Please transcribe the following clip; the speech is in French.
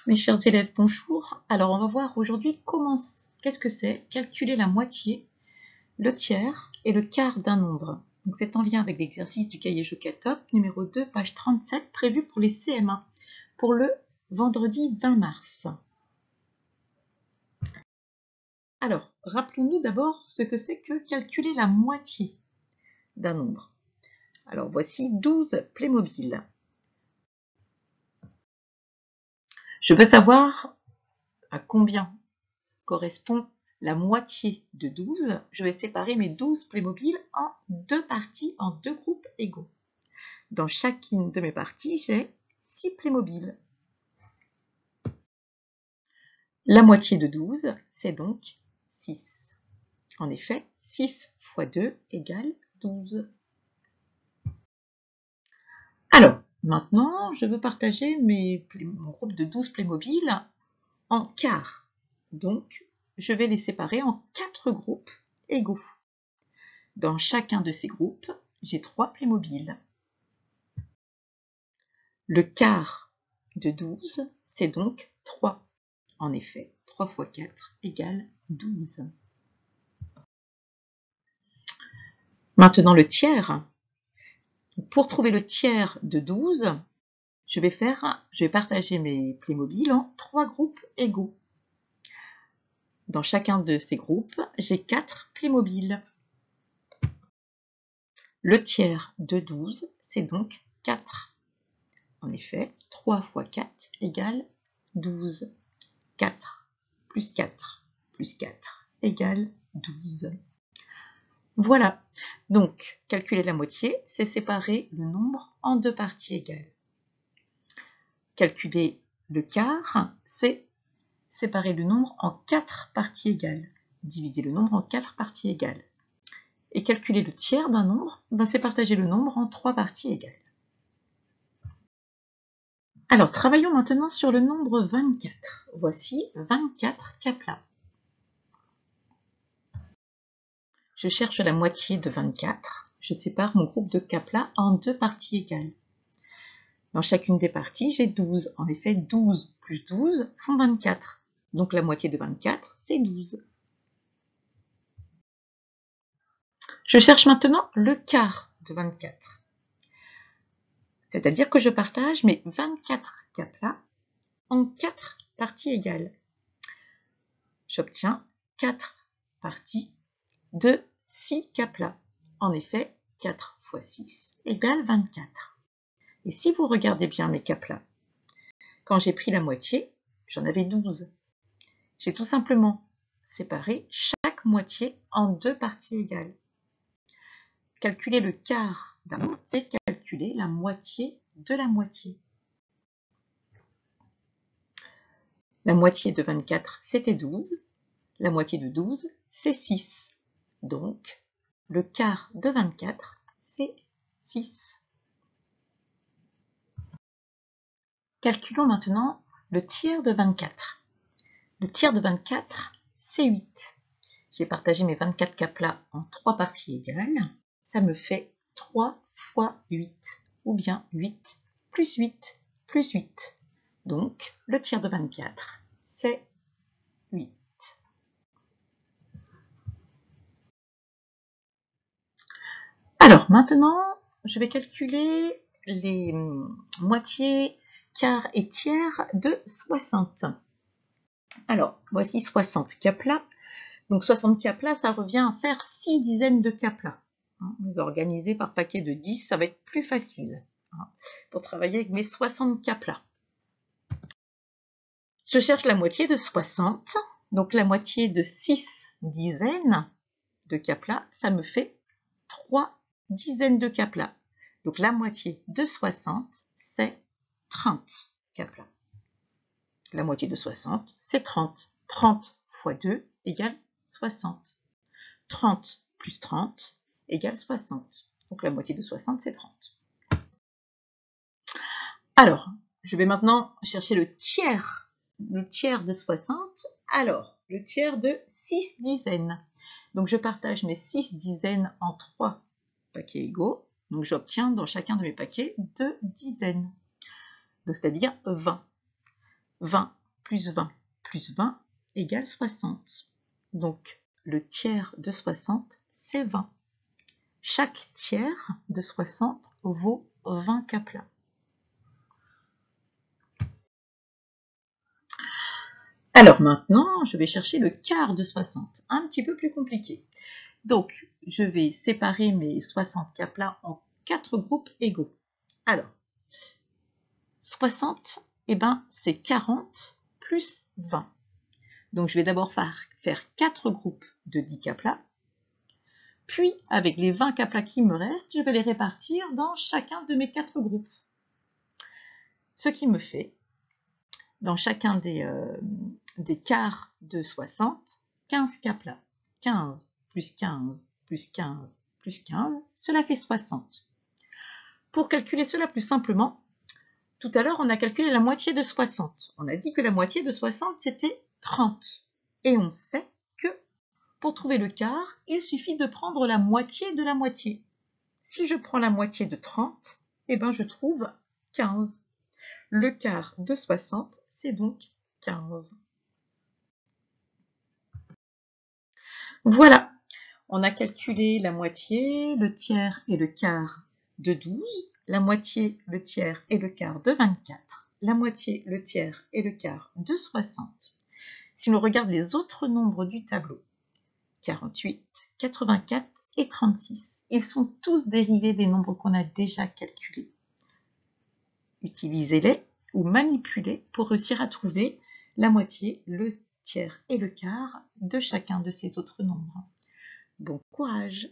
Mes chers élèves, bonjour. Alors, on va voir aujourd'hui qu'est-ce que c'est calculer la moitié, le tiers et le quart d'un nombre. Donc, c'est en lien avec l'exercice du cahier Jocatop, numéro 2, page 37, prévu pour les CM1, pour le vendredi 20 mars. Alors, rappelons-nous d'abord ce que c'est que calculer la moitié d'un nombre. Alors, voici 12 Playmobil. Je veux savoir à combien correspond la moitié de 12. Je vais séparer mes 12 Playmobil en deux parties, en deux groupes égaux. Dans chacune de mes parties, j'ai 6 Playmobil. La moitié de 12, c'est donc 6. En effet, 6 fois 2 égale 12. Alors, maintenant, je veux partager mon groupe de 12 Playmobil en quarts. Donc, je vais les séparer en 4 groupes égaux. Dans chacun de ces groupes, j'ai 3 Playmobil. Le quart de 12, c'est donc 3. En effet, 3 fois 4 égale 12. Maintenant le tiers. Pour trouver le tiers de 12, je vais partager mes Playmobil en 3 groupes égaux. Dans chacun de ces groupes, j'ai 4 Playmobil. Le tiers de 12, c'est donc 4. En effet, 3 fois 4 égale 12. 4 plus 4 plus 4 égale 12. Voilà, donc calculer la moitié, c'est séparer le nombre en deux parties égales. Calculer le quart, c'est séparer le nombre en 4 parties égales. Diviser le nombre en 4 parties égales. Et calculer le tiers d'un nombre, c'est partager le nombre en 3 parties égales. Alors, travaillons maintenant sur le nombre 24. Voici 24 Kapla. Je cherche la moitié de 24. Je sépare mon groupe de Kapla en deux parties égales. Dans chacune des parties, j'ai 12. En effet, 12 plus 12 font 24. Donc la moitié de 24, c'est 12. Je cherche maintenant le quart de 24. C'est-à-dire que je partage mes 24 Kapla en 4 parties égales. J'obtiens 4 parties de 6 Kapla. En effet, 4 fois 6 égale 24. Et si vous regardez bien mes Kapla, quand j'ai pris la moitié, j'en avais 12. J'ai tout simplement séparé chaque moitié en deux parties égales. Calculer le quart d'un nombre, c'est calculer la moitié de la moitié. La moitié de 24, c'était 12. La moitié de 12, c'est 6. Donc, le quart de 24, c'est 6. Calculons maintenant le tiers de 24. Le tiers de 24, c'est 8. J'ai partagé mes 24 Kapla en 3 parties égales. Ça me fait 3 fois 8, ou bien 8 plus 8 plus 8. Donc, le tiers de 24, c'est 8. Alors, maintenant, je vais calculer les moitiés, quarts et tiers de 60. Alors, voici 60 Kapla. Donc 60 Kapla, ça revient à faire 6 dizaines de Kapla. Les organiser par paquet de 10, ça va être plus facile pour travailler avec mes 60 Kapla. Je cherche la moitié de 60. Donc la moitié de 6 dizaines de Kapla, ça me fait 3 dizaines de Kapla. Donc la moitié de 60, c'est 30 Kapla. La moitié de 60, c'est 30. 30 fois 2 égale 60. 30 plus 30 égale 60. Donc la moitié de 60, c'est 30. Alors, je vais maintenant chercher le tiers de 60. Alors, le tiers de 6 dizaines. Donc je partage mes 6 dizaines en 3 paquets égaux. Donc j'obtiens dans chacun de mes paquets 2 dizaines. C'est-à-dire 20. 20 plus 20 plus 20 égale 60. Donc, le tiers de 60, c'est 20. Chaque tiers de 60 vaut 20 Kapla. Alors maintenant, je vais chercher le quart de 60, un petit peu plus compliqué. Donc, je vais séparer mes 60 Kapla en 4 groupes égaux. Alors, 60, eh ben, c'est 40 plus 20. Donc, je vais d'abord faire 4 groupes de 10 Kapla. Puis, avec les 20 Kapla qui me restent, je vais les répartir dans chacun de mes 4 groupes. Ce qui me fait, dans chacun des quarts de 60, 15 Kapla. 15 plus 15 plus 15 plus 15, cela fait 60. Pour calculer cela plus simplement, tout à l'heure, on a calculé la moitié de 60. On a dit que la moitié de 60, c'était 30. Et on sait que pour trouver le quart, il suffit de prendre la moitié de la moitié. Si je prends la moitié de 30, eh ben je trouve 15. Le quart de 60, c'est donc 15. Voilà, on a calculé la moitié, le tiers et le quart de 12, la moitié, le tiers et le quart de 24, la moitié, le tiers et le quart de 60. Si l'on regarde les autres nombres du tableau, 48, 84 et 36, ils sont tous dérivés des nombres qu'on a déjà calculés. Utilisez-les ou manipulez pour réussir à trouver la moitié, le tiers et le quart de chacun de ces autres nombres. Bon courage!